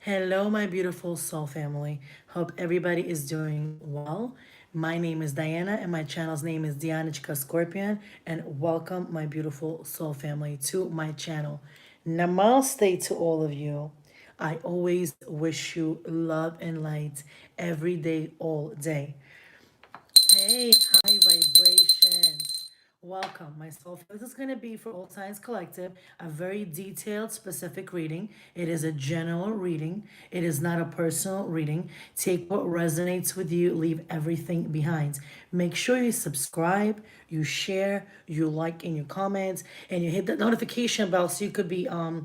Hello, my beautiful soul family. Hope everybody is doing well. My name is Diana, and my channel's name is Dianichka Scorpion. And welcome, my beautiful soul family, to my channel. Namaste to all of you. I always wish you love and light every day, all day. Hey, high vibrations. Welcome, my soul. This is going to be for All Science Collective, a very detailed, specific reading. It is a general reading, it is not a personal reading. Take what resonates with you, leave everything behind. Make sure you subscribe, you share, you like in your comments, and you hit that notification bell so you could be so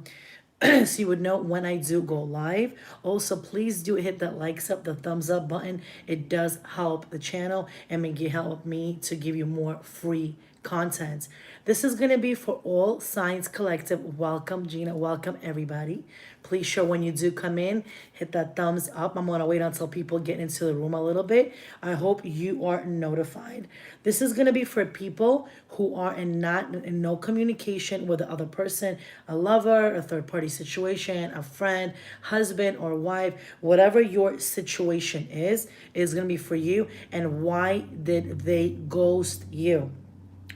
you would know when I do go live. Also, please do hit that likes up, the thumbs up button. It does help the channel and make it help me to give you more free content. This is going to be for All Science Collective. Welcome, Gina. Welcome, everybody. Please show when you do come in, hit that thumbs up. I'm going to wait until people get into the room a little bit. I hope you are notified. This is going to be for people who are in no communication with the other person, a lover, a third party situation, a friend, husband or wife, whatever your situation is going to be for you. And why did they ghost you?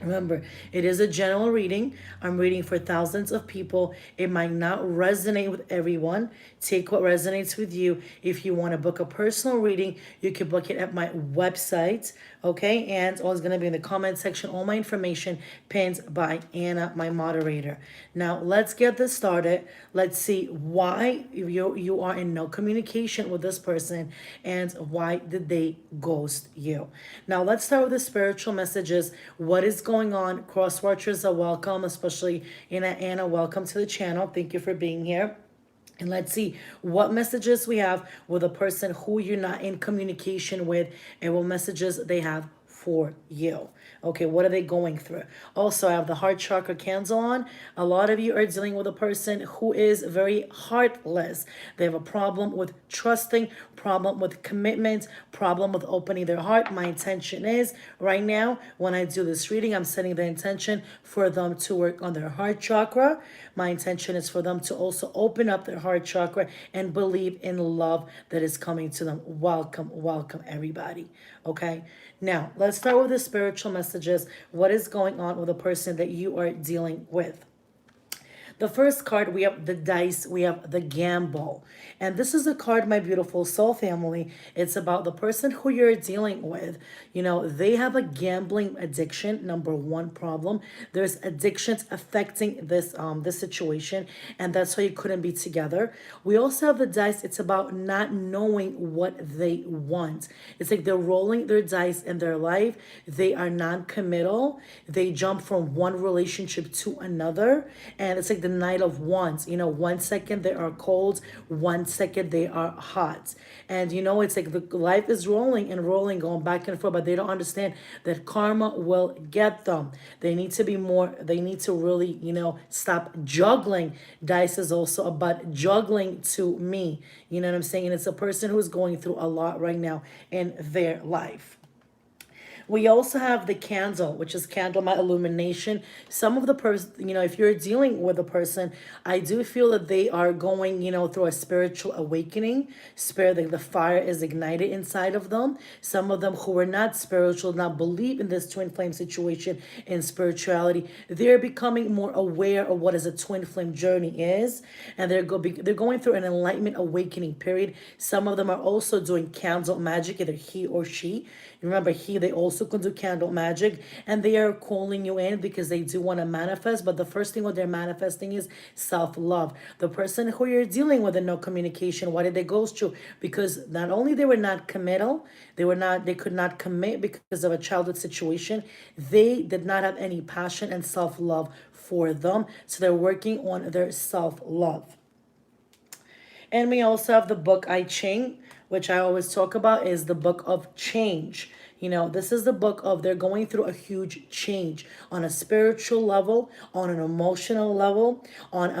Remember, it is a general reading. I'm reading for thousands of people. It might not resonate with everyone. Take what resonates with you. If you want to book a personal reading, you can book it at my website. Okay, and all is going to be in the comment section. All my information pinned by Anna, my moderator. Now, let's get this started. Let's see why you are in no communication with this person and why did they ghost you. Now, let's start with the spiritual messages. What is going on? Cross watchers are welcome, especially Anna. Welcome to the channel. Thank you for being here. And let's see what messages we have with a person who you're not in communication with and what messages they have for you. Okay, what are they going through? Also, I have the heart chakra candle on. A lot of you are dealing with a person who is very heartless. They have a problem with trusting, problem with commitment, problem with opening their heart. My intention is right now, when I do this reading, I'm setting the intention for them to work on their heart chakra. My intention is for them to also open up their heart chakra and believe in love that is coming to them. Welcome, welcome, everybody. Okay, now let's start with the spiritual messages. What is going on with the person that you are dealing with? The first card, we have the dice, we have the gamble. And this is a card, my beautiful soul family. It's about the person who you're dealing with. You know, they have a gambling addiction, number one problem. There's addictions affecting this situation, and that's why you couldn't be together. We also have the dice, it's about not knowing what they want. It's like they're rolling their dice in their life. They are non-committal. They jump from one relationship to another, and it's like the Knight of Wands. You know, 1 second they are cold, 1 second they are hot. And you know, it's like the life is rolling and rolling, going back and forth, but they don't understand that karma will get them. They need to be more, they need to really, you know, stop juggling. Dice is also about juggling to me. You know what I'm saying? And it's a person who's going through a lot right now in their life. We also have the candle, which is candlelight illumination. Some of the person, you know, if you're dealing with a person, I do feel that they are going, you know, through a spiritual awakening. Spirit, like the fire is ignited inside of them. Some of them who are not spiritual, not believe in this twin flame situation in spirituality, they're becoming more aware of what is a twin flame journey is, and they're going through an enlightenment awakening period. Some of them are also doing candle magic, either he or she. Remember, they also can do candle magic, and they are calling you in because they do want to manifest. But the first thing what they're manifesting is self-love. The person who you're dealing with in no communication, why did they ghost you? Because not only they were not committal, they could not commit because of a childhood situation. They did not have any passion and self-love for them. So they're working on their self-love. And we also have the book I Ching. which I always talk about, is the book of change. You know, this is the book of they're going through a huge change on a spiritual level, on an emotional level, on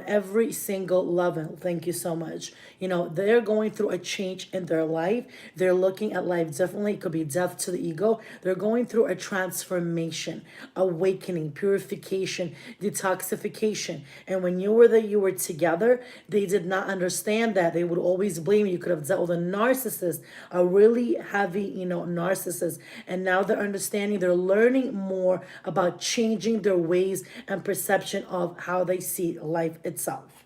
every single level. Thank you so much. You know, they're going through a change in their life. They're looking at life differently. It could be death to the ego. They're going through a transformation, awakening, purification, detoxification. And when you were together, they did not understand that. They would always blame you. You could have dealt with a narcissist, a really heavy, narcissist. And now they're understanding, they're learning more about changing their ways and perception of how they see life itself.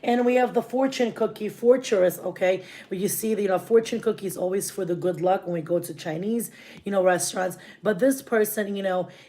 And we have the fortune cookie, fortress, okay? Where you see the, fortune cookie is always for the good luck when we go to Chinese, restaurants. But this person,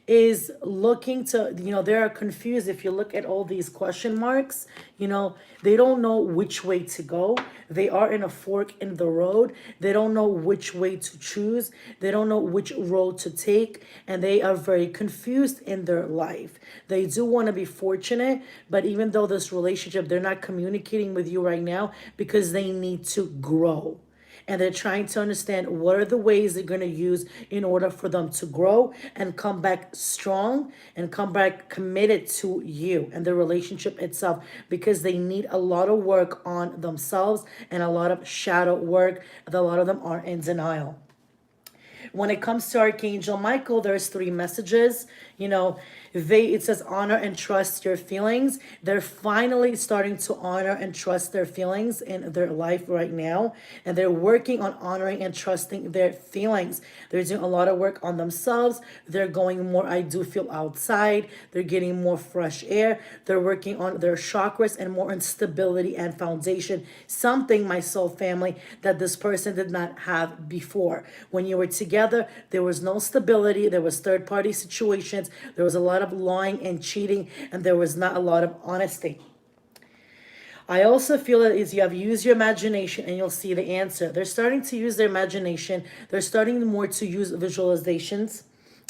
is looking to, they are confused. If you look at all these question marks, they don't know which way to go. They are in a fork in the road. They don't know which way to choose. They don't know which road to take. And they are very confused in their life. They do want to be fortunate, but even though this relationship, they're not communicating with you right now because they need to grow. And they're trying to understand what are the ways they're going to use in order for them to grow and come back strong and come back committed to you and the relationship itself, because they need a lot of work on themselves and a lot of shadow work. A lot of them are in denial. When it comes to Archangel Michael, there's 3 messages. It says honor and trust your feelings. They're finally starting to honor and trust their feelings in their life right now. And they're working on honoring and trusting their feelings. They're doing a lot of work on themselves. They're going more, I do feel, outside. They're getting more fresh air. They're working on their chakras and more on stability and foundation. Something, my soul family, that this person did not have before. When you were together, there was no stability. There was third-party situations. There was a lot of lying and cheating, and there was not a lot of honesty. I also feel that is you have used your imagination and you'll see the answer. They're starting to use their imagination. They're starting more to use visualizations.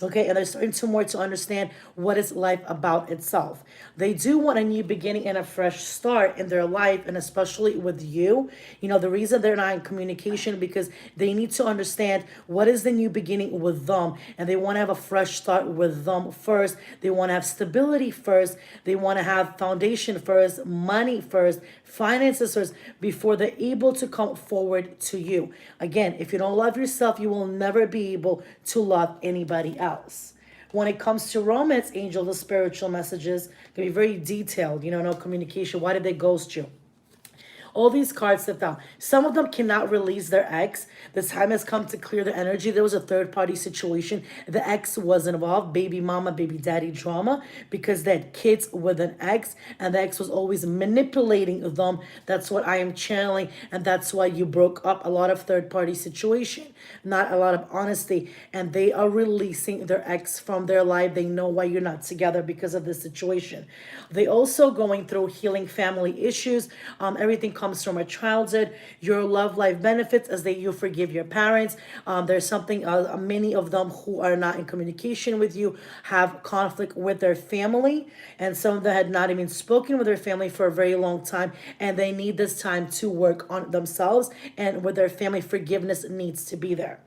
Okay, and they're starting to more to understand what is life about itself. They do want a new beginning and a fresh start in their life, and especially with you. The reason they're not in communication because they need to understand what is the new beginning with them, and they want to have a fresh start with them first. They want to have stability first. They want to have foundation first, money first, finances first, before they're able to come forward to you. Again, if you don't love yourself, you will never be able to love anybody else. When it comes to romance, angel, the spiritual messages can be very detailed, no communication. Why did they ghost you? All these cards sit down. Some of them cannot release their ex. The time has come to clear the energy. There was a third-party situation. The ex was involved, baby mama, baby daddy drama, because they had kids with an ex, and the ex was always manipulating them. That's what I am channeling, and that's why you broke up. A lot of third-party situation, not a lot of honesty, and they are releasing their ex from their life. They know why you're not together because of this situation. They also going through healing family issues. Everything comes from a childhood. Your love life benefits as you forgive your parents. There's something, many of them who are not in communication with you have conflict with their family, and some of them had not even spoken with their family for a very long time, and they need this time to work on themselves, and with their family, forgiveness needs to be there.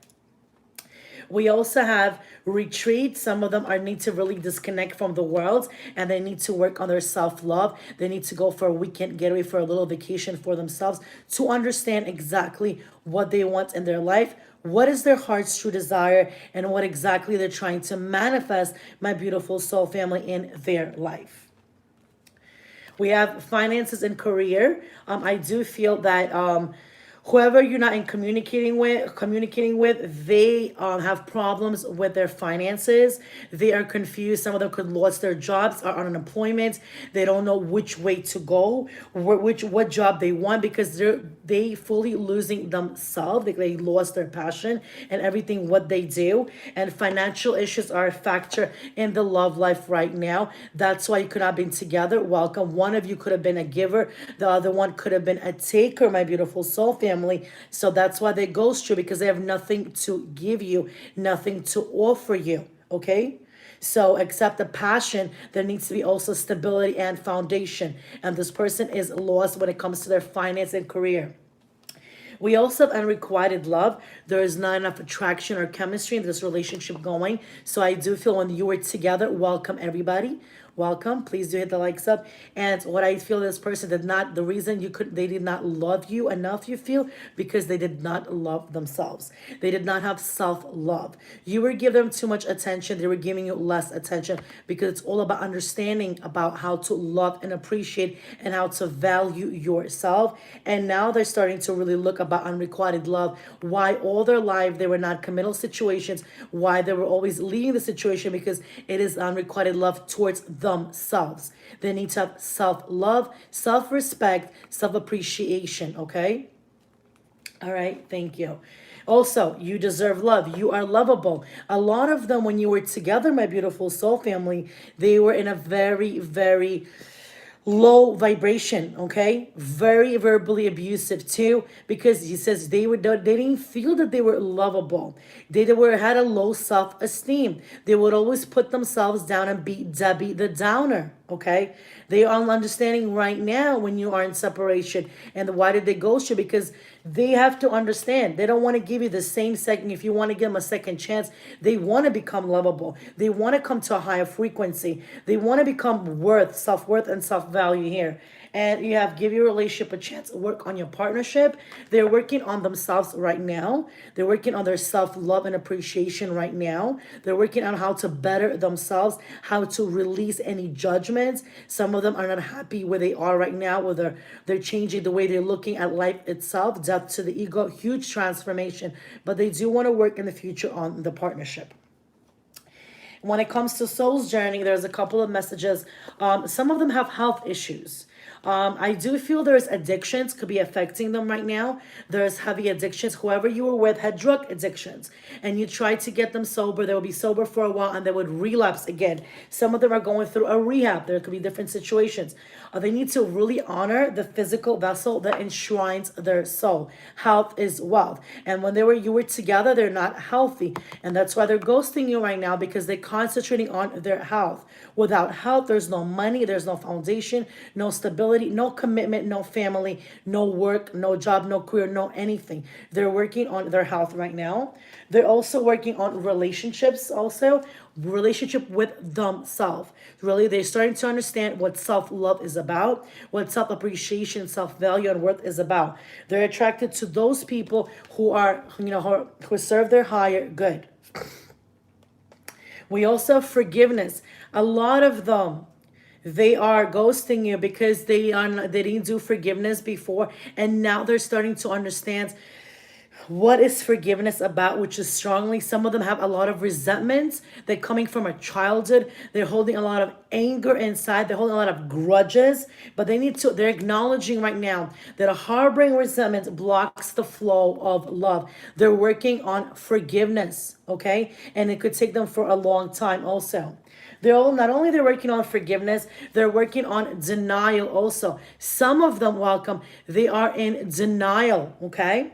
We also have retreat. Some of them need to really disconnect from the world, and they need to work on their self-love. They need to go for a weekend getaway, for a little vacation for themselves, to understand exactly what they want in their life, what is their heart's true desire, and what exactly they're trying to manifest, my beautiful soul family, in their life. We have finances and career. I do feel that whoever you're not in communicating with, they have problems with their finances. They are confused. Some of them could lost their jobs, are on unemployment. They don't know which way to go, what job they want, because they fully losing themselves. They lost their passion and everything what they do. And financial issues are a factor in the love life right now. That's why you could have been together. Welcome. One of you could have been a giver. The other one could have been a taker, my beautiful soul family. So that's why they ghost you, because they have nothing to give you, nothing to offer you. Okay? So except the passion, there needs to be also stability and foundation. And this person is lost when it comes to their finance and career. We also have unrequited love. There is not enough attraction or chemistry in this relationship going. So I do feel when you were together, welcome everybody. Welcome. Please do hit the likes up. And what I feel, this person did not, the reason they did not love you enough, you feel, because they did not love themselves. They did not have self-love. You were giving them too much attention. They were giving you less attention, because it's all about understanding about how to love and appreciate and how to value yourself. And now they're starting to really look about unrequited love. Why all their life they were not committal situations, why they were always leaving the situation, because it is unrequited love towards themselves. They need to have self-love, self-respect, self-appreciation, okay? All right, thank you. Also, you deserve love. You are lovable. A lot of them, when you were together, my beautiful soul family, they were in a very, very low vibration, okay? Very verbally abusive too, because he says they didn't feel that they were lovable. They had a low self-esteem. They would always put themselves down and be Debbie the Downer, okay? They are understanding right now when you are in separation. And why did they ghost you? Because they have to understand. They don't want to give you the same second. If you want to give them a second chance, they want to become lovable. They want to come to a higher frequency. They want to become self-worth and self-value here. And you have give your relationship a chance to work on your partnership. They're working on themselves right now. They're working on their self-love and appreciation right now. They're working on how to better themselves, how to release any judgments. Some of them are not happy where they are right now, where they're changing the way they're looking at life itself, death to the ego, huge transformation. But they do want to work in the future on the partnership. When it comes to soul's journey, there's a couple of messages. Some of them have health issues. I do feel there's addictions could be affecting them right now. There's heavy addictions. Whoever you were with had drug addictions and you tried to get them sober. They will be sober for a while and they would relapse again. Some of them are going through a rehab. There could be different situations. They need to really honor the physical vessel that enshrines their soul. Health is wealth. And when you were together, they're not healthy. And that's why they're ghosting you right now, because they're concentrating on their health. Without health, there's no money, there's no foundation, no stability, no commitment, no family, no work, no job, no career, no anything. They're working on their health right now. They're also working on relationships also. Relationship with themselves. Really, they're starting to understand what self-love is about, what self-appreciation, self-value, and worth is about. They're attracted to those people who are, who serve their higher good. We also have forgiveness. A lot of them, they are ghosting you because they didn't do forgiveness before, and now they're starting to understand what is forgiveness about, which is strongly. Some of them have a lot of resentments. They're coming from a childhood. They're holding a lot of anger inside. They're holding a lot of grudges, but they're acknowledging right now that a harboring resentment blocks the flow of love. They're working on forgiveness, okay? And it could take them for a long time also. Not only they're working on forgiveness, they're working on denial also. Some of them, they are in denial, okay?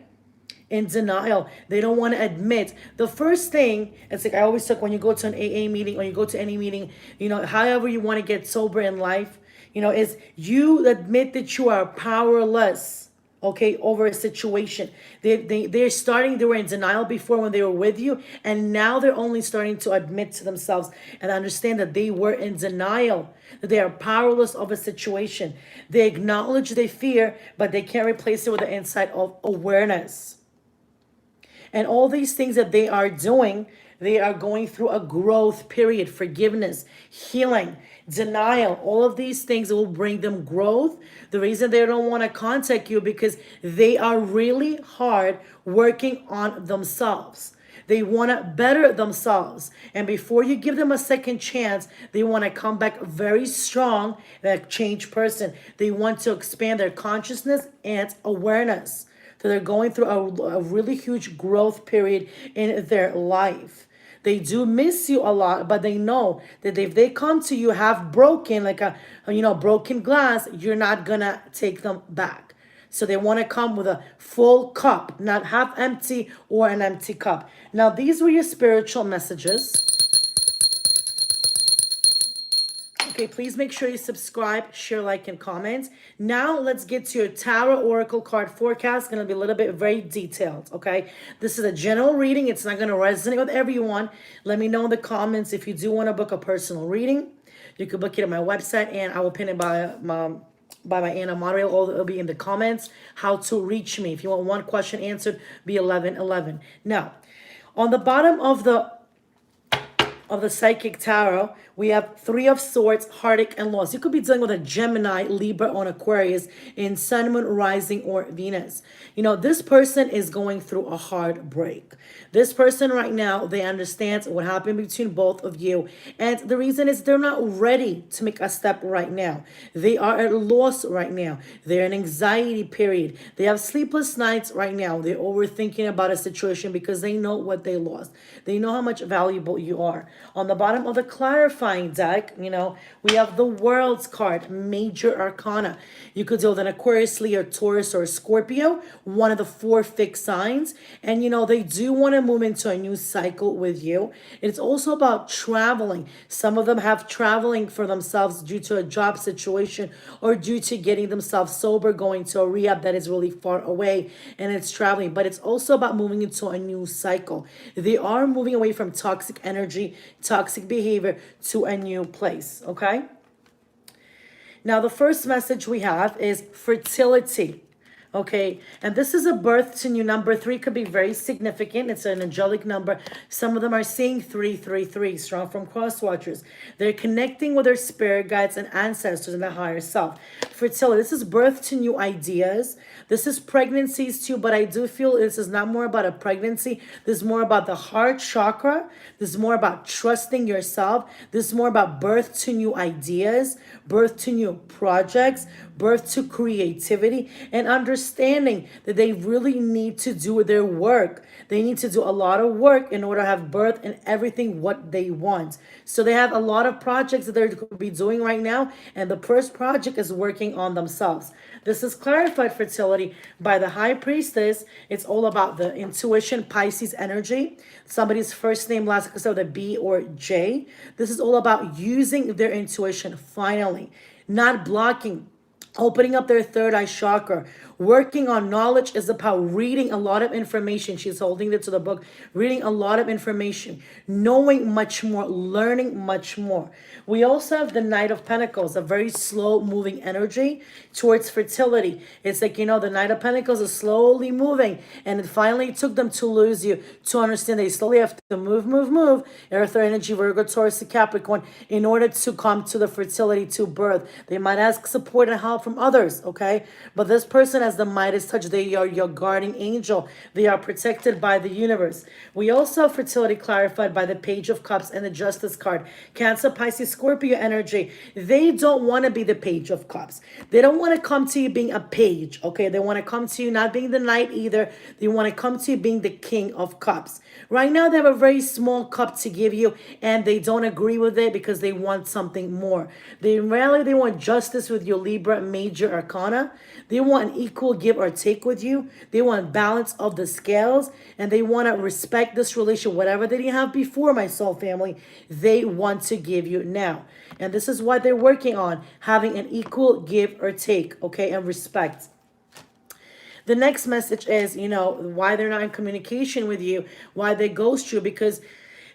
In denial. They don't want to admit. The first thing, it's like I always talk when you go to an AA meeting or you go to any meeting, however you want to get sober in life, is you admit that you are powerless, okay, over a situation. They were in denial before when they were with you, and now they're only starting to admit to themselves and understand that they were in denial, that they are powerless of a situation. They acknowledge their fear, but they can't replace it with the insight of awareness. And all these things that they are doing, they are going through a growth period, forgiveness, healing, denial. All of these things will bring them growth. The reason they don't want to contact you because they are really hard working on themselves. They want to better themselves. And before you give them a second chance, they want to come back very strong, that changed person. They want to expand their consciousness and awareness. So they're going through a really huge growth period in their life. They do miss you a lot, but they know that if they come to you half broken, like a broken glass, you're not gonna take them back. So they want to come with a full cup, not half empty or an empty cup. Now, these were your spiritual messages. Okay, please make sure you subscribe, share, like, and comment. Now let's get to your Tarot Oracle card forecast. It's going to be a little bit very detailed, okay? This is a general reading. It's not going to resonate with everyone. Let me know in the comments if you do want to book a personal reading. You can book it at my website, and I will pin it by my Anna moderator. It'll be in the comments how to reach me. If you want one question answered, be 1111. Now, on the bottom of the Psychic Tarot, we have Three of Swords, heartache, and loss. You could be dealing with a Gemini, Libra, or an Aquarius in Sun, Moon, Rising, or Venus. You know, this person is going through a hard break. This person right now, they understand what happened between both of you. And the reason is they're not ready to make a step right now. They are at a loss right now. They're in anxiety period. They have sleepless nights right now. They're overthinking about a situation because they know what they lost. They know how much valuable you are. On the bottom of the clarifying deck, you know, we have the World's card, Major Arcana. You could deal with an Aquarius, Leo, Taurus, or Scorpio, one of the 4 fixed signs. And, you know, they do want to move into a new cycle with you. It's also about traveling. Some of them have traveling for themselves due to a job situation or due to getting themselves sober, going to a rehab that is really far away, and it's traveling. But it's also about moving into a new cycle. They are moving away from toxic energy, toxic behavior to a new place, okay? Now, the first message we have is fertility. Okay, and this is a birth to new. Number 3 could be very significant. It's an angelic number. Some of them are seeing 333, strong from cross watchers. They're connecting with their spirit guides and ancestors and their higher self. Fertility, this is birth to new ideas. This is pregnancies too, but I do feel this is not more about a pregnancy. This is more about the heart chakra. This is more about trusting yourself. This is more about birth to new ideas, birth to new projects, birth to creativity, and understanding that they really need to do their work. They need to do a lot of work in order to have birth and everything what they want. So they have a lot of projects that they're going to be doing right now, and the first project is working on themselves. This is clarified fertility by the High Priestess. It's all about the intuition, Pisces energy. Somebody's first name, last name, so the B or J. This is all about using their intuition finally, not blocking, opening up their third eye chakra. Working on knowledge is about reading a lot of information. She's holding it to the book, reading a lot of information, knowing much more, learning much more. We also have the Knight of Pentacles, a very slow moving energy towards fertility. It's like, you know, the Knight of Pentacles is slowly moving, and it finally took them to lose you, to understand they slowly have to move, Earth energy, Virgo, Taurus, Capricorn, in order to come to the fertility, to birth. They might ask support and help from others, okay? But this person has the Midas touch. They are your guardian angel. They are protected by the universe. We also have fertility clarified by the Page of Cups and the Justice card. Cancer, Pisces, Scorpio energy. They don't want to be the Page of Cups. They don't want to come to you being a page, okay? They want to come to you not being the knight either. They want to come to you being the King of Cups. Right now, they have a very small cup to give you, and they don't agree with it because they want something more. They want justice with your Libra Major Arcana. They want an equal give or take with you. They want balance of the scales, and they want to respect this relation. Whatever they didn't have before, my soul family, they want to give you now. And this is what they're working on, having an equal give or take, okay, and respect. The next message is, you know, why they're not in communication with you, why they ghost you, because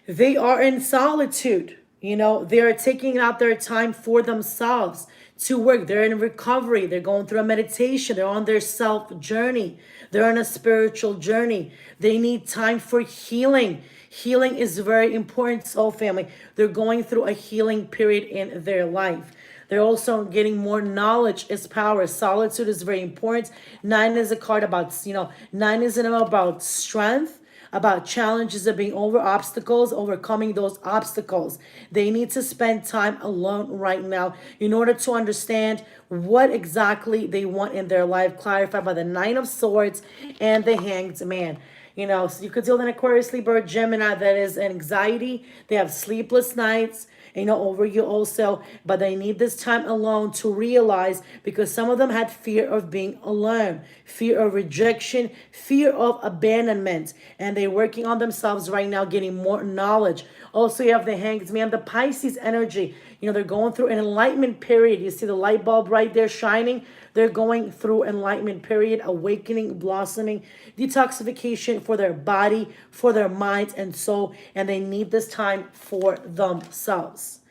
they are in solitude. You know, they're taking out their time for themselves to work. They're in recovery. They're going through a meditation. They're on their self journey. They're on a spiritual journey. They need time for healing. Healing is very important, soul family. They're going through a healing period in their life. They're also getting more knowledge is power. Solitude is very important. 9 is a card about, you know, 9 is about strength, about challenges of being over obstacles, overcoming those obstacles. They need to spend time alone right now in order to understand what exactly they want in their life, clarified by the 9 of Swords and the Hanged Man. You know, so you could deal with an Aquarius, Libra, Gemini that is anxiety. They have sleepless nights, you know, over you also, but they need this time alone to realize, because some of them had fear of being alone, fear of rejection, fear of abandonment, and they're working on themselves right now, getting more knowledge Also, you have the Hanged Man, the Pisces energy. You know, they're going through an enlightenment period. You see the light bulb right there shining. They're going through enlightenment period, awakening, blossoming, detoxification for their body, for their minds and soul. And they need this time for themselves.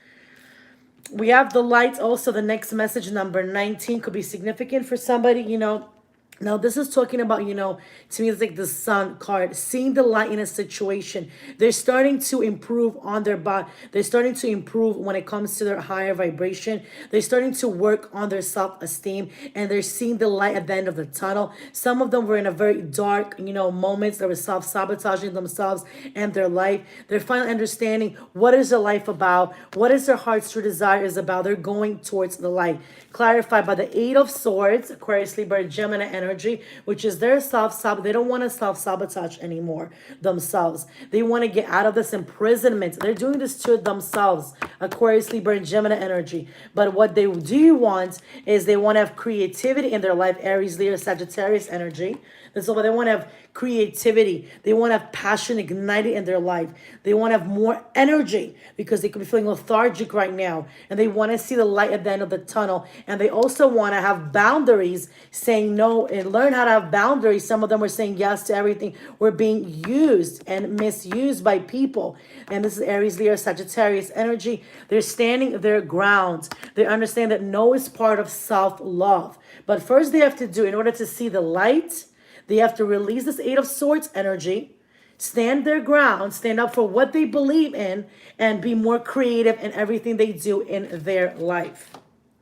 We have the light also. The next message, number 19, could be significant for somebody, you know. Now, this is talking about, you know, to me, it's like the Sun card, seeing the light in a situation. They're starting to improve on their body. They're starting to improve when it comes to their higher vibration. They're starting to work on their self-esteem, and they're seeing the light at the end of the tunnel. Some of them were in a very dark, you know, moments. They were self-sabotaging themselves and their life. They're finally understanding what is their life about, what is their heart's true desire is about. They're going towards the light. Clarified by the Eight of Swords, Aquarius, Libra, Gemini energy, which is their they don't want to self-sabotage anymore themselves. They want to get out of this imprisonment. They're doing this to themselves, Aquarius, Libra, and Gemini energy. But what they do want is they want to have creativity in their life, Aries, Leo, Sagittarius energy. And so they want to have creativity. They want to have passion ignited in their life. They want to have more energy because they could be feeling lethargic right now. And they want to see the light at the end of the tunnel. And they also want to have boundaries, saying no and learn how to have boundaries. Some of them were saying yes to everything. We're being used and misused by people. And this is Aries, Leo, Sagittarius energy. They're standing their ground. They understand that no is part of self-love. But first they have to do, in order to see the light, they have to release this Eight of Swords energy, stand their ground, stand up for what they believe in, and be more creative in everything they do in their life.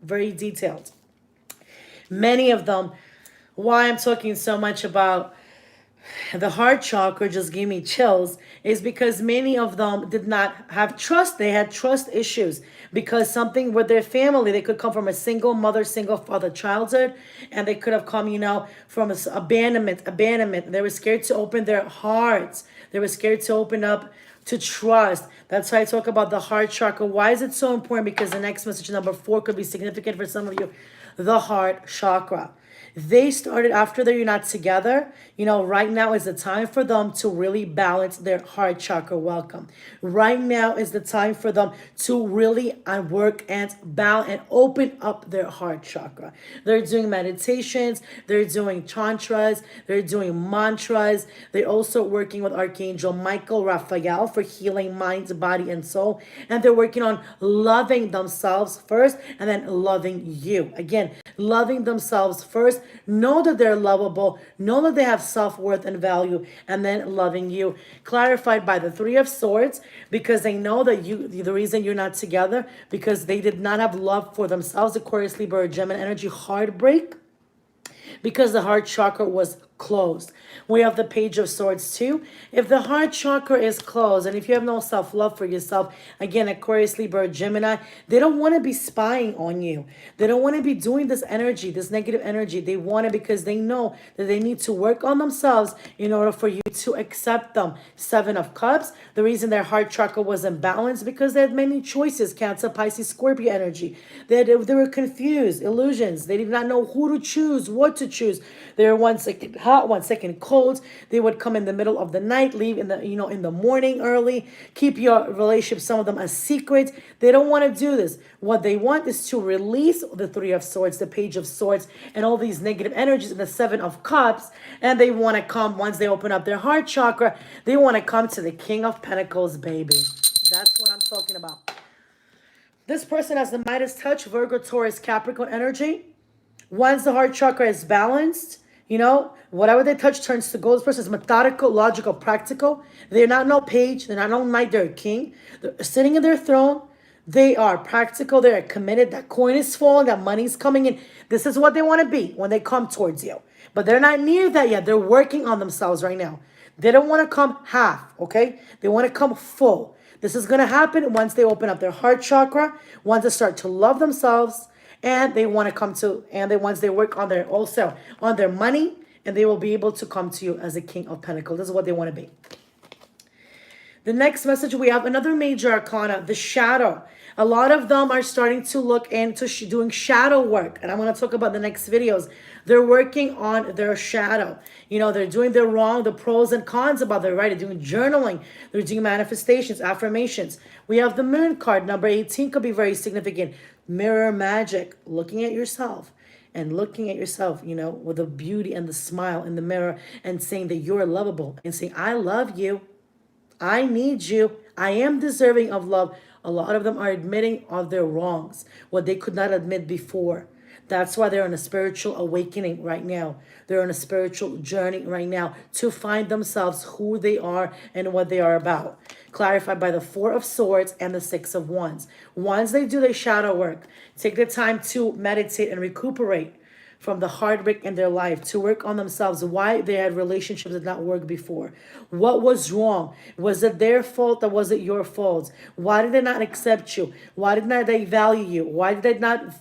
Very detailed. Many of them, why I'm talking so much about the heart chakra just gave me chills, is because many of them did not have trust. They had trust issues because something with their family, they could come from a single mother, single father childhood, and they could have come, you know, from abandonment. They were scared to open their hearts. They were scared to open up to trust. That's why I talk about the heart chakra. Why is it so important? Because the next message, number 4, could be significant for some of you. The heart chakra. They started after they're not together. You know, right now is the time for them to really balance their heart chakra. Welcome. Right now is the time for them to really work and balance and open up their heart chakra. They're doing meditations. They're doing tantras. They're doing mantras. They're also working with Archangel Michael Raphael for healing mind, body, and soul. And they're working on loving themselves first and then loving you. Again, loving themselves first. Know that they're lovable. Know that they have self-worth and value, and then loving you. Clarified by the Three of Swords, because they know that the reason you're not together, because they did not have love for themselves. Aquarius, Libra, Gemini energy, heartbreak, because the heart chakra was closed. We have the Page of Swords too. If the heart chakra is closed, and if you have no self-love for yourself, again, Aquarius, Libra, Gemini, they don't want to be spying on you. They don't want to be doing this energy, this negative energy. They want it because they know that they need to work on themselves in order for you to accept them. Seven of Cups. The reason their heart chakra was imbalanced because they had many choices. Cancer, Pisces, Scorpio energy. They were confused, illusions. They did not know who to choose, what to choose. They were 1 second hot, 1 second cold. They would come in the middle of the night, leave in the, in the morning early. Keep your relationship, some of them, a secret. They don't want to do this. What they want is to release the Three of Swords, the Page of Swords, and all these negative energies in the Seven of Cups. And they want to come, once they open up their heart chakra, they want to come to the King of Pentacles, baby. That's what I'm talking about. This person has the Midas touch, Virgo, Taurus, Capricorn energy. Once the heart chakra is balanced, whatever they touch turns to gold. This person is methodical, logical, practical. They're not no page. They're not no knight. They're a king. They're sitting in their throne. They are practical. They're committed. That coin is falling. That money's coming in. This is what they want to be when they come towards you. But they're not near that yet. They're working on themselves right now. They don't want to come half, okay? They want to come full. This is going to happen once they open up their heart chakra, once they start to love themselves, and they want to come to, once they work on their, also on their money, and they will be able to come to you as a King of Pentacles. This is what they want to be. The next message, we have another major arcana, the shadow. A lot of them are starting to look into doing shadow work. And I'm going to talk about the next videos. They're working on their shadow. You know, they're doing their wrong, the pros and cons about their right. They're doing journaling. They're doing manifestations, affirmations. We have the moon card. Number 18 could be very significant. Mirror magic, looking at yourself. And looking at yourself, you know, with the beauty and the smile in the mirror and saying that you're lovable and saying, I love you. I need you. I am deserving of love. A lot of them are admitting of their wrongs, what they could not admit before. That's why they're on a spiritual awakening right now. They're on a spiritual journey right now to find themselves, who they are and what they are about. Clarified by the Four of Swords and the Six of Wands. Once they do their shadow work, take the time to meditate and recuperate from the heartbreak in their life, to work on themselves, why they had relationships that did not work before. What was wrong? Was it their fault or was it your fault? Why did they not accept you? Why did not they value you? Why did they not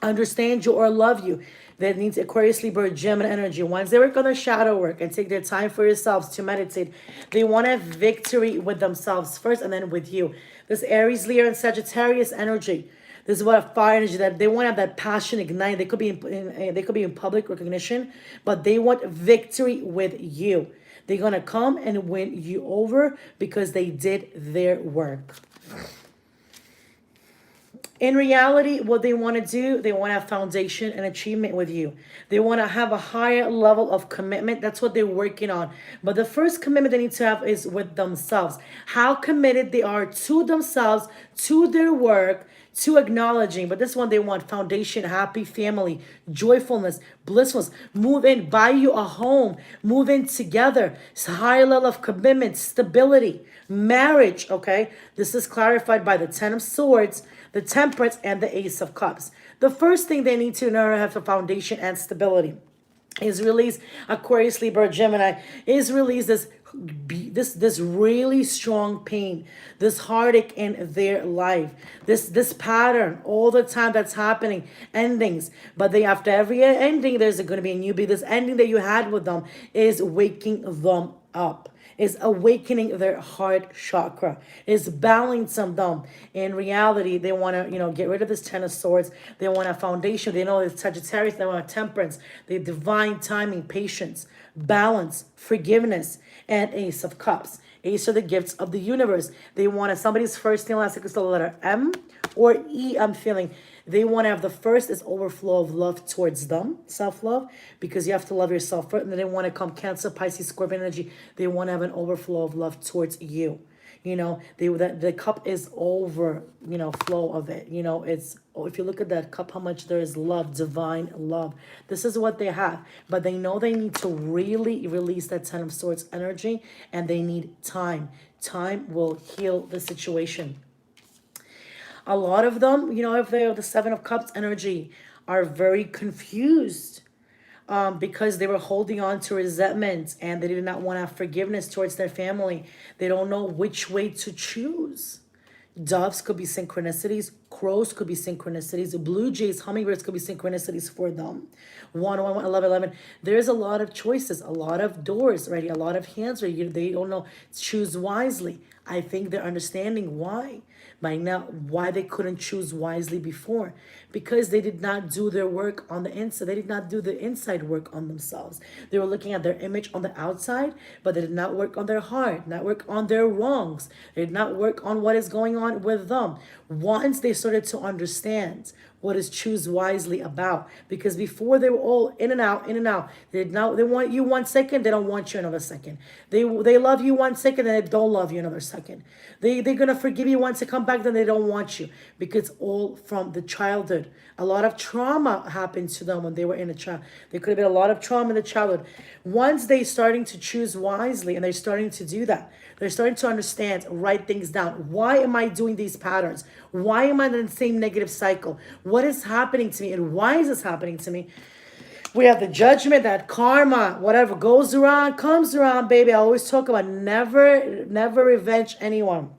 understand you or love you? That needs Aquarius, Libra, Gemini energy. Once they work on their shadow work and take their time for yourselves to meditate, they want to have victory with themselves first and then with you. This Aries, Leo, and Sagittarius energy. This is what a fire energy, that they want to have that passion ignite. They could be in public recognition, but they want victory with you. They're gonna come and win you over because they did their work. In reality, what they want to do, they want to have foundation and achievement with you. They want to have a higher level of commitment. That's what they're working on. But the first commitment they need to have is with themselves. How committed they are to themselves, to their work, to acknowledging. But this one, they want foundation, happy family, joyfulness, blissfulness. Move in, buy you a home, move in together. It's a higher level of commitment, stability, marriage, okay? This is clarified by the Ten of Swords, the Temperance, and the Ace of Cups. The first thing they need to know, have a foundation and stability, is release Aquarius, Libra, Gemini, is release this really strong pain, this heartache in their life, this pattern all the time that's happening, endings. But they, after every ending, there's going to be a newbie. This ending that you had with them is waking them up, is awakening their heart chakra, is balancing them. In reality, they want to, get rid of this Ten of Swords. They want a foundation. They know it's Sagittarius. They want a temperance. They divine timing, patience, balance, forgiveness, and Ace of Cups. Ace are the gifts of the universe. They want somebody's first name, last name is the letter M or E, I'm feeling. They want to have the first is overflow of love towards them, self-love, because you have to love yourself first. And then they want to come Cancer, Pisces, Scorpion energy. They want to have an overflow of love towards you. The cup is over, flow of it. It's, if you look at that cup, how much there is love, divine love. This is what they have. But they know they need to really release that Ten of Swords energy, and they need time. Time will heal the situation. A lot of them, if they have the Seven of Cups energy, are very confused because they were holding on to resentment and they did not want to have forgiveness towards their family. They don't know which way to choose. Doves could be synchronicities. Crows could be synchronicities. Blue jays, hummingbirds could be synchronicities for them. 1, 1, 1, 11, 11. There's a lot of choices, a lot of doors, right? A lot of hands where they don't know. Choose wisely. I think they're understanding why. By now, why they couldn't choose wisely before. Because they did not do their work on the inside. They did not do the inside work on themselves. They were looking at their image on the outside, but they did not work on their heart, not work on their wrongs. They did not work on what is going on with them. Once they started to understand what is choose wisely about, because before they were all in and out, in and out. They want you 1 second, they don't want you another second. They love you 1 second, and they don't love you another second. They're gonna forgive you once they come back, then they don't want you, because all from the childhood. A lot of trauma happened to them when they were in a child. There could have been a lot of trauma in the childhood. Once they starting to choose wisely, and they're starting to do that, they're starting to understand, write things down. Why am I doing these patterns? Why am I in the same negative cycle? What is happening to me, and why is this happening to me? We have the judgment, that karma, whatever goes around, comes around, baby. I always talk about never revenge anyone.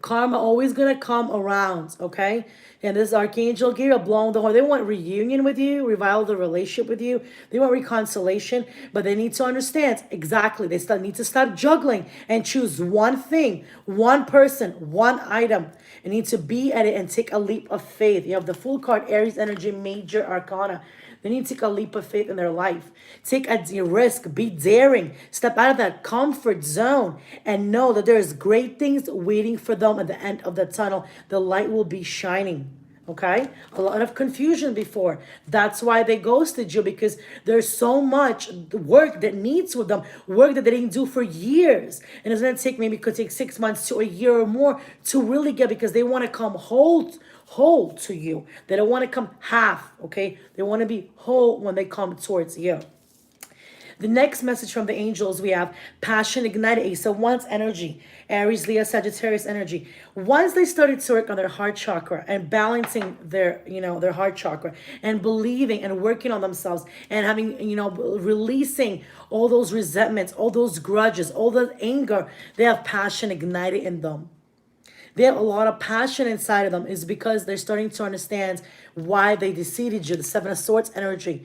Karma always going to come around, okay? And this Archangel Gabriel blowing the horn. They want reunion with you, revival the relationship with you. They want reconciliation, but they need to understand exactly. They still need to stop juggling and choose one thing, one person, one item. And need to be at it and take a leap of faith. You have the Fool card, Aries energy, major arcana. They need to take a leap of faith in their life. Take a risk. Be daring. Step out of that comfort zone and know that there's great things waiting for them at the end of the tunnel. The light will be shining. Okay? A lot of confusion before. That's why they ghosted you, because there's so much work that needs with them. Work that they didn't do for years. And it's going to take, maybe it could take 6 months to a year or more to really get, because they want to come whole to you. They don't want to come half, okay? They want to be whole when they come towards you. The next message from the angels, we have passion ignited, Ace of Wands energy, Aries, Leo, Sagittarius energy. Once they started to work on their heart chakra and balancing their, their heart chakra and believing and working on themselves and having, releasing all those resentments, all those grudges, all the anger, they have passion ignited in them. They have a lot of passion inside of them, is because they're starting to understand why they deceived you. The Seven of Swords energy,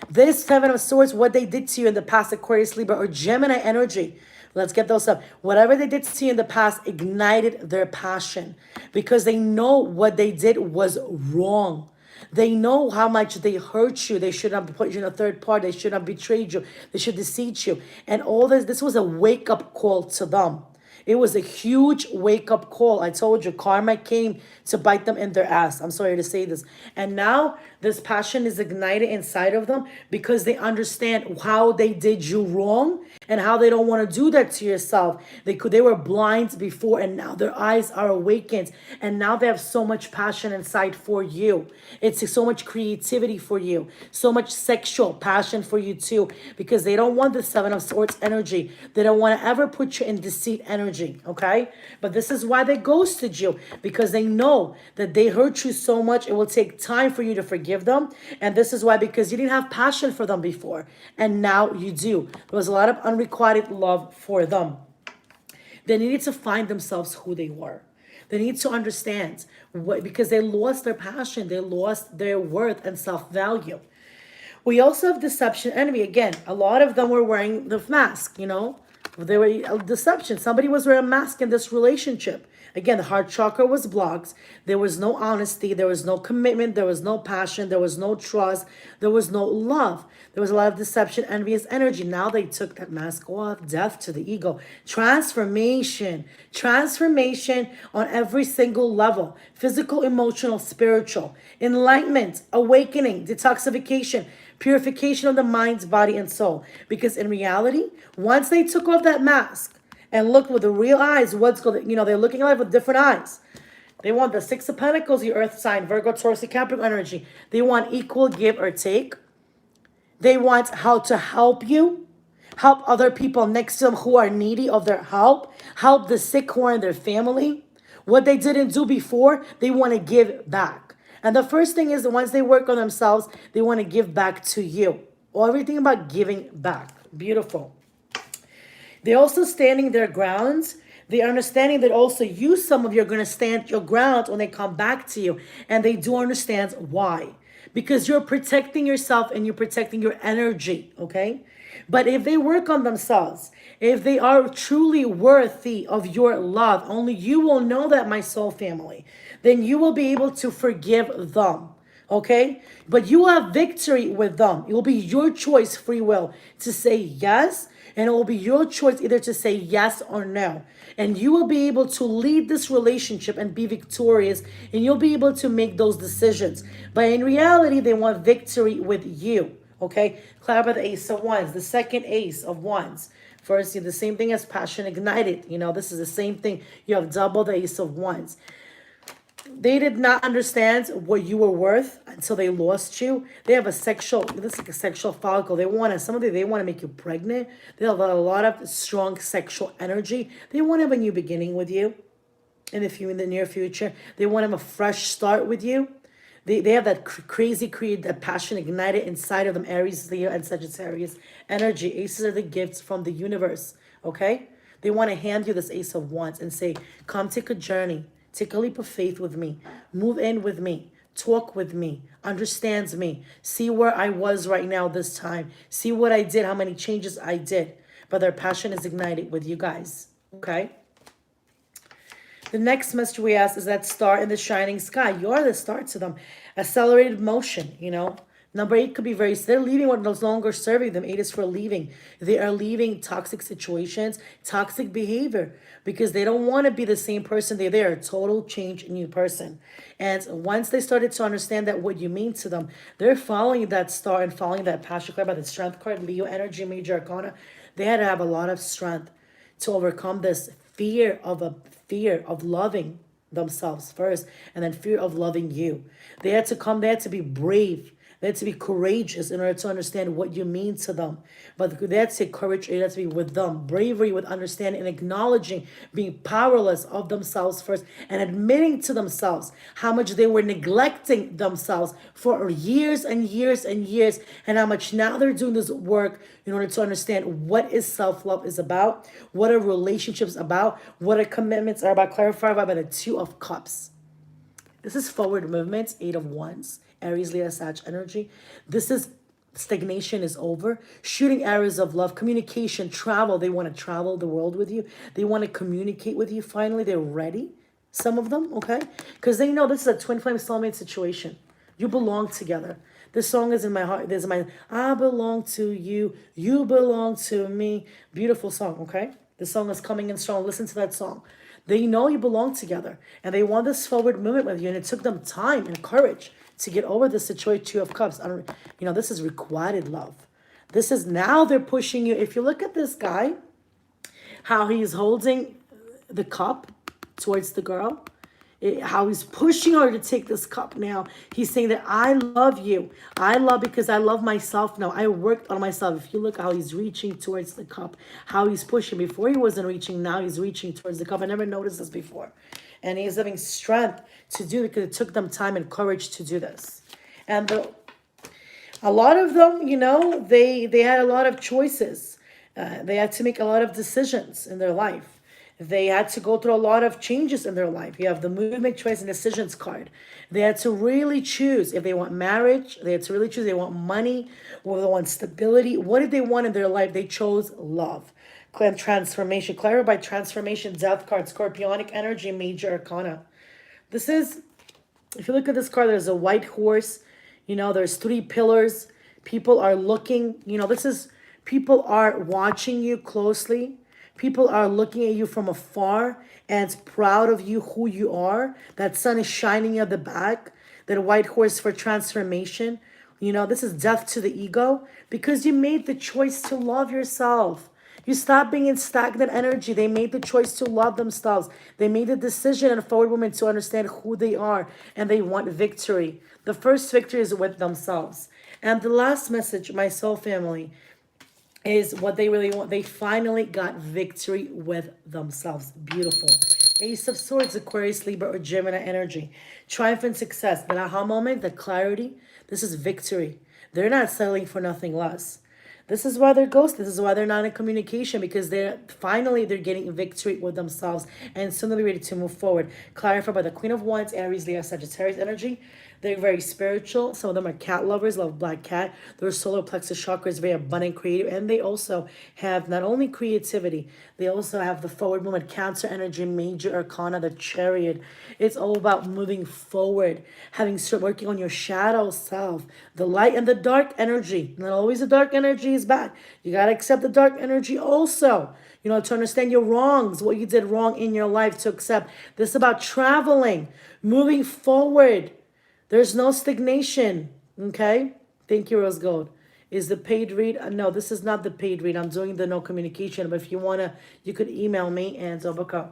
this Seven of Swords, what they did to you in the past, Aquarius, Libra, or Gemini energy. Let's get those up. Whatever they did to you in the past ignited their passion, because they know what they did was wrong. They know how much they hurt you. They should not put you in a third party. They should not betrayed you. They should deceive you. And all this was a wake-up call to them. It was a huge wake-up call. I told you, karma came to bite them in their ass. I'm sorry to say this. And now this passion is ignited inside of them, because they understand how they did you wrong and how they don't want to do that to yourself. They were blind before, and now their eyes are awakened. And now they have so much passion inside for you. It's so much creativity for you. So much sexual passion for you too, because they don't want the Seven of Swords energy. They don't want to ever put you in deceit energy, okay? But this is why they ghosted you, because they know that they hurt you so much. It will take time for you to forgive them. And this is why, because you didn't have passion for them before, and now you do. There was a lot of unrequited love for them. They needed to find themselves who they were. They need to understand what, because they lost their passion, they lost their worth and self-value. We also have deception enemy. Again, a lot of them were wearing the mask, They were a deception. Somebody was wearing a mask in this relationship. Again, the heart chakra was blocked. There was no honesty. There was no commitment. There was no passion. There was no trust. There was no love. There was a lot of deception, envious energy. Now they took that mask off. Death to the ego. Transformation. Transformation on every single level. Physical, emotional, spiritual. Enlightenment, awakening, detoxification, purification of the mind, body, and soul. Because in reality, once they took off that mask and looked with the real eyes, what's going, they're looking at life with different eyes. They want the Six of Pentacles, the Earth sign, Virgo, Taurus, Capricorn energy. They want equal give or take. They want how to help you, help other people next to them who are needy of their help the sick who are in their family. What they didn't do before, they want to give back. And the first thing is that once they work on themselves, they want to give back to you. Well, everything about giving back. Beautiful. They're also standing their grounds. They're understanding that also you, some of you, are going to stand your ground when they come back to you. And they do understand why. Because you're protecting yourself and you're protecting your energy, okay? But if they work on themselves, if they are truly worthy of your love, only you will know that, my soul family, then you will be able to forgive them, okay? But you will have victory with them. It will be your choice, free will, to say yes, and it will be your choice either to say yes or no. And you will be able to lead this relationship and be victorious, and you'll be able to make those decisions. But in reality, they want victory with you, okay? Clarify the Ace of Wands, the second Ace of Wands. First, the same thing as passion ignited. This is the same thing. You have double the Ace of Wands. They did not understand what you were worth until they lost you. They have this is like a sexual follicle. They want to make you pregnant. They have a lot of strong sexual energy. They want to have a new beginning with you in the near future. They want to have a fresh start with you. They have that crazy that passion ignited inside of them, Aries, Leo, and Sagittarius energy. Aces are the gifts from the universe, okay? They want to hand you this Ace of Wands and say, come take a journey. Take a leap of faith with me. Move in with me. Talk with me. Understands me. See where I was right now this time. See what I did, how many changes I did. But their passion is ignited with you guys. Okay? The next message we ask is that star in the shining sky. You are the star to them. Accelerated motion, you know. Number 8 could be they're leaving what no longer serving them. 8 is for leaving. They are leaving toxic situations, toxic behavior, because they don't want to be the same person. They're a total change, new person. And once they started to understand that what you mean to them, they're following that star and following that passion card by the strength card, Leo energy, major arcana. They had to have a lot of strength to overcome this fear of loving themselves first, and then fear of loving you. They had to be brave. They had to be courageous in order to understand what you mean to them. But they had to take courage. It had to be with them. Bravery with understanding and acknowledging being powerless of themselves first, and admitting to themselves how much they were neglecting themselves for years and years and years, and how much now they're doing this work in order to understand what is self-love is about, what are relationships about, what are commitments are about. Clarified by the 2 of Cups. This is forward movements, 8 of Wands. Aries, Leo, Sag energy. This is stagnation is over. Shooting arrows of love, communication, travel. They want to travel the world with you. They want to communicate with you. Finally, they're ready. Some of them, okay? Because they know this is a twin flame soulmate situation. You belong together. This song is in my heart. There's my I belong to you. You belong to me. Beautiful song, okay? This song is coming in strong. Listen to that song. They know you belong together. And they want this forward movement with you. And it took them time and courage to get over the situation. 2 of Cups. This is requited love. This is now they're pushing you. If you look at this guy, how he's holding the cup towards the girl, how he's pushing her to take this cup now. He's saying that I love you. I love because I love myself now. I worked on myself. If you look how he's reaching towards the cup, how he's pushing. Before he wasn't reaching, now he's reaching towards the cup. I never noticed this before. And he's having strength to do it because it took them time and courage to do this. And a lot of them, they had a lot of choices. They had to make a lot of decisions in their life. They had to go through a lot of changes in their life. You have the movement, choice, and decisions card. They had to really choose if they want marriage. They had to really choose if they want money, or they want stability. What did they want in their life? They chose love. Transformation. Clarified by transformation, death card, scorpionic energy, major arcana. This is, if you look at this card, there's a white horse. There's 3 pillars. People are looking. People are watching you closely. People are looking at you from afar and proud of you, who you are. That sun is shining at the back. That white horse for transformation. This is death to the ego because you made the choice to love yourself. You stop being in stagnant energy. They made the choice to love themselves. They made the decision and a forward woman to understand who they are, and they want victory. The first victory is with themselves. And the last message, my soul family, is what they really want. They finally got victory with themselves. Beautiful. Ace of Swords, Aquarius, Libra, or Gemini energy. Triumph and success. The aha moment, the clarity. This is victory. They're not settling for nothing less. This is why they're ghosted. This is why they're not in communication, because they're getting victory with themselves and soon they'll be ready to move forward. Clarified by the Queen of Wands, Aries, Leo, Sagittarius energy. They're very spiritual. Some of them are cat lovers, love black cat. Their solar plexus chakra is very abundant, creative, and they also have not only creativity, they also have the forward movement, Cancer energy, major arcana, the Chariot. It's all about moving forward, working on your shadow self, the light and the dark energy. Not always the dark energy is bad. You got to accept the dark energy also. To understand your wrongs, what you did wrong in your life, to accept. This is about traveling, moving forward. There's no stagnation, okay? Thank you, Rose Gold. Is the paid read? No, this is not the paid read. I'm doing the no communication, but if you want to, you could email me and Zobaka.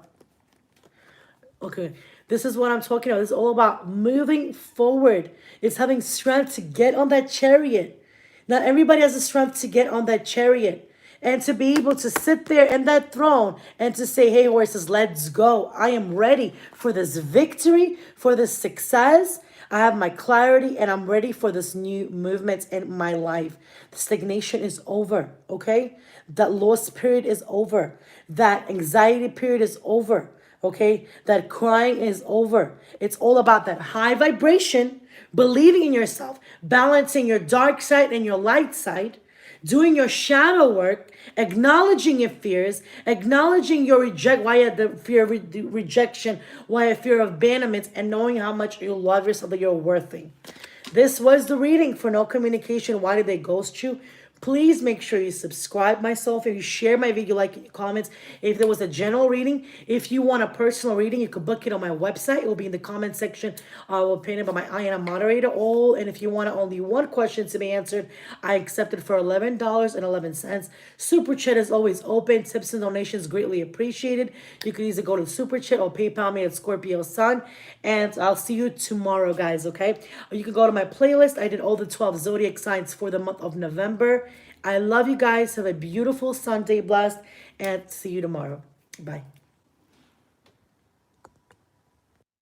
Okay, this is what I'm talking about. It's all about moving forward. It's having strength to get on that chariot. Not everybody has the strength to get on that chariot. And to be able to sit there in that throne and to say, hey, horses, let's go. I am ready for this victory, for this success. I have my clarity and I'm ready for this new movement in my life. The stagnation is over, okay? That lost period is over. That anxiety period is over, Okay? That crying is over. It's all about that high vibration, believing in yourself, balancing your dark side and your light side, doing your shadow work, acknowledging your fears, acknowledging your why you had the fear of rejection, why a fear of abandonment, and knowing how much you love yourself, that you're worthy. This was the reading for No Communication. Why did they ghost you? Please make sure you subscribe myself. If you share my video, like in your comments. If there was a general reading, if you want a personal reading, you can book it on my website. It will be in the comment section. I will pin it by my Ayana moderator. And if you want only one question to be answered, I accept it for $11.11. Super Chat is always open. Tips and donations greatly appreciated. You can either go to Super Chat or PayPal me at Scorpio Sun. And I'll see you tomorrow, guys, okay? You can go to my playlist. I did all the 12 zodiac signs for the month of November. I love you guys. Have a beautiful Sunday, blessed, and see you tomorrow. Bye.